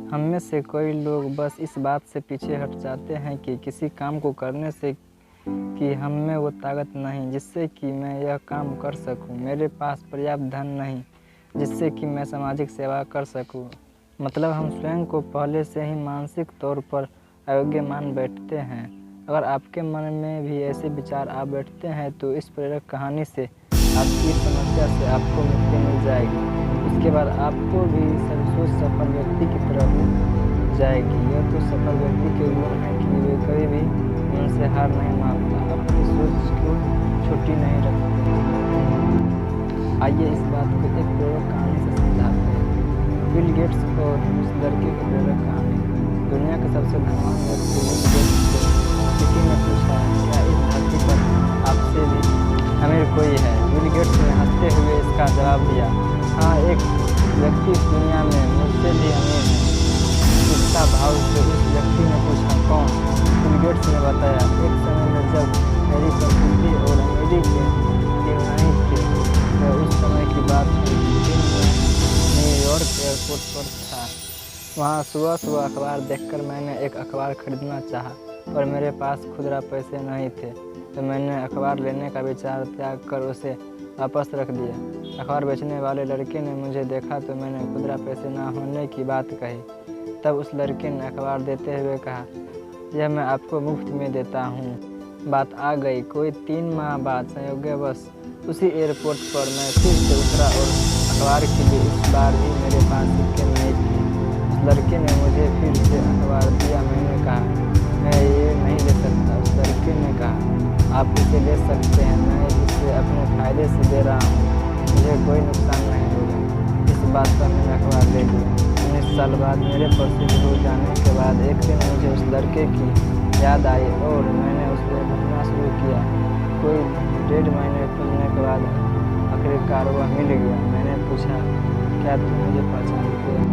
हम में से कई लोग बस इस बात से पीछे हट जाते हैं कि किसी काम को करने से कि हम में वो ताकत नहीं जिससे कि मैं यह काम कर सकूं। मेरे पास पर्याप्त धन नहीं जिससे कि मैं सामाजिक सेवा कर सकूं। मतलब हम स्वयं को पहले से ही मानसिक तौर पर अयोग्य मान बैठते हैं। अगर आपके मन में भी ऐसे विचार आ बैठते हैं तो इस प्रेरक कहानी से आपकी समस्या से आपको मुक्ति मिल जाएगी। उसके बाद आपको भी सोच सफल व्यक्ति की तरह हो जाएगी। यह तो सफल व्यक्ति के गुण है कि वे कभी भी मन से हार नहीं मानता, अपनी सोच को छोटी नहीं रखते। आइए इस बात को एक प्रेरक कहानी से समझाते हैं। बिल गेट्स और उस लड़के की प्रेरक कहानी। दुनिया के सबसे धनवान व्यक्ति बिल गेट्स को किसी ने पूछा, क्या इस धरती पर आपसे भी अमीर कोई है? बिल गेट्स ने हंसते हुए इसका जवाब दिया, हाँ, एक व्यक्ति इस दुनिया में मुझसे भी अमीर है। इसका भाव से उस व्यक्ति ने पूछा, कौन? बिल गेट्स ने बताया, एक समय में जब मेरी प्रसिद्धि और अमीरी के दिन नहीं थे, तो उस समय की बात थी। मैं न्यूयॉर्क एयरपोर्ट पर था। वहाँ सुबह सुबह अखबार देखकर मैंने एक अखबार खरीदना चाहा और मेरे पास खुदरा पैसे नहीं थे, तो मैंने अखबार लेने का विचार त्याग कर उसे वापस रख दिया। अखबार बेचने वाले लड़के ने मुझे देखा तो मैंने खुदरा पैसे न होने की बात कही। तब उस लड़के ने अखबार देते हुए कहा, यह मैं आपको मुफ्त में देता हूँ। बात आ गई। कोई 3 माह बाद संयोगवश उसी एयरपोर्ट पर मैं फिर से उतरा और अखबार के लिए इस बार भी मेरे पास सिक्के नहीं थे। उस लड़के ने मुझे फिर से अखबार दिया। मैंने कहा, मैं ये नहीं ले सकता। उस लड़के ने कहा, आप इसे ले सकते हैं, मैं इसे अपने फायदे से दे रहा हूँ, मुझे कोई नुकसान नहीं होगा। इस बात पर मैंने अखबार ले ली। 19 साल बाद मेरे प्रसिद्ध हो जाने के बाद एक दिन मुझे उस लड़के की याद आई और मैंने उससे ढूंढना शुरू किया। कोई 1.5 महीने खोजने के बाद आखिरकार वह मिल गया। मैंने पूछा, क्या तुम मुझे पहचानते हो?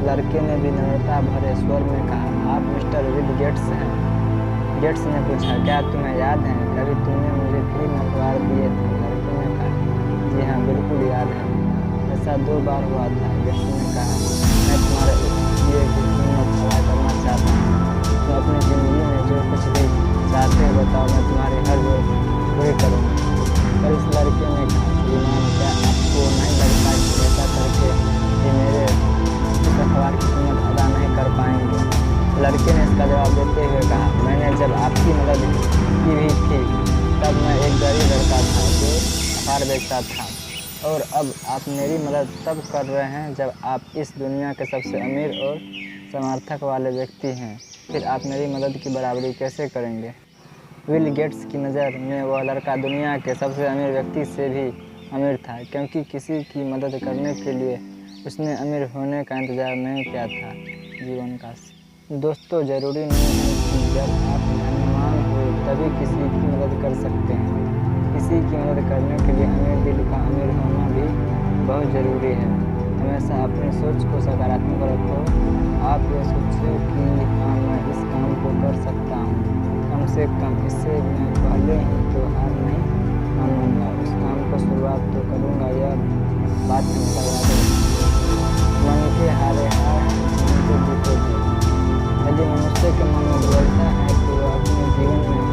लड़के ने विनम्रता भरे स्वर में कहा, आप मिस्टर बिल गेट्स हैं। गेट्स ने पूछा, क्या तुम्हें याद है, कभी तुमने मुझे 3 अखबार दिए थे? लड़के ने कहा, जी हाँ, बिल्कुल याद है। ऐसा 2 बार हुआ था। गेट्स ने कहा, मैं तुम्हारे इस किए की कीमत अदा करना चाहता हूँ। तुम अपनी ज़िंदगी में जो कुछ भी चाहते हो बताओ, मैं तुम्हारी हर ज़रूरत पूरी करूँगा। पर इस लड़के ने कहा, श्रीमान, क्या आपको नहीं लगता कि ऐसा करके ये मेरे इस अखबार की कीमत अदा नहीं कर पाएंगे? लड़के ने इसका जवाब देते हुए कहा, मैंने जब आपकी मदद की भी थी तब मैं एक गरीब लड़का था जो अखबार बेचता था, और अब आप मेरी मदद तब कर रहे हैं जब आप इस दुनिया के सबसे अमीर और समर्थक वाले व्यक्ति हैं। फिर आप मेरी मदद की बराबरी कैसे करेंगे? बिल गेट्स की नज़र में वह लड़का दुनिया के सबसे अमीर व्यक्ति से भी अमीर था, क्योंकि किसी की मदद करने के लिए उसने अमीर होने का इंतज़ार नहीं किया था। जीवन का दोस्तों, ज़रूरी नहीं है कि जब आप धनवान हो तभी किसी की मदद कर सकते हैं। किसी की मदद करने के लिए अमीर दिल का अमीर होना भी बहुत ज़रूरी है। हमेशा अपनी सोच को सकारात्मक रखो। आप ये सोचो कि हाँ, मैं इस काम को कर सकता हूँ, कम से कम इससे मैं पहले ही तो हार नहीं मानूंगा, उस काम को शुरुआत तो करूँगा। यह बात हमेशा याद रखिए, मन के हारे हार, मन के जीते जीत। यदि मनुष्य के मन में दुर्बलता है तो वह अपने जीवन में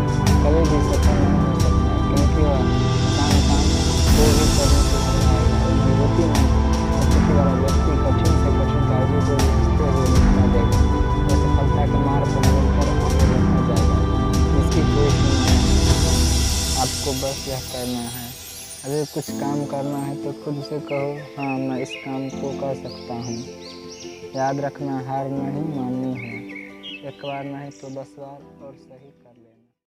कभी भी सफल नहीं हो सकता, क्योंकि वह आसान काम को भी करने से घबराएगा। मजबूती में स्थिति वाला व्यक्ति कठिन से कठिन कार्यों को भी हंसते हुए निपटा देगा। वह सफलता के मार्ग पर निरंतर आगे बढ़ता जाएगा, जिसकी कोई सीमा नहीं। आपको बस यह करना है। अगर कुछ काम करना है तो खुद से कहो, हाँ, मैं इस काम को कर सकता हूँ। याद रखना, हार नहीं माननी है। एक बार नहीं तो 10 बार और सही कर लेना।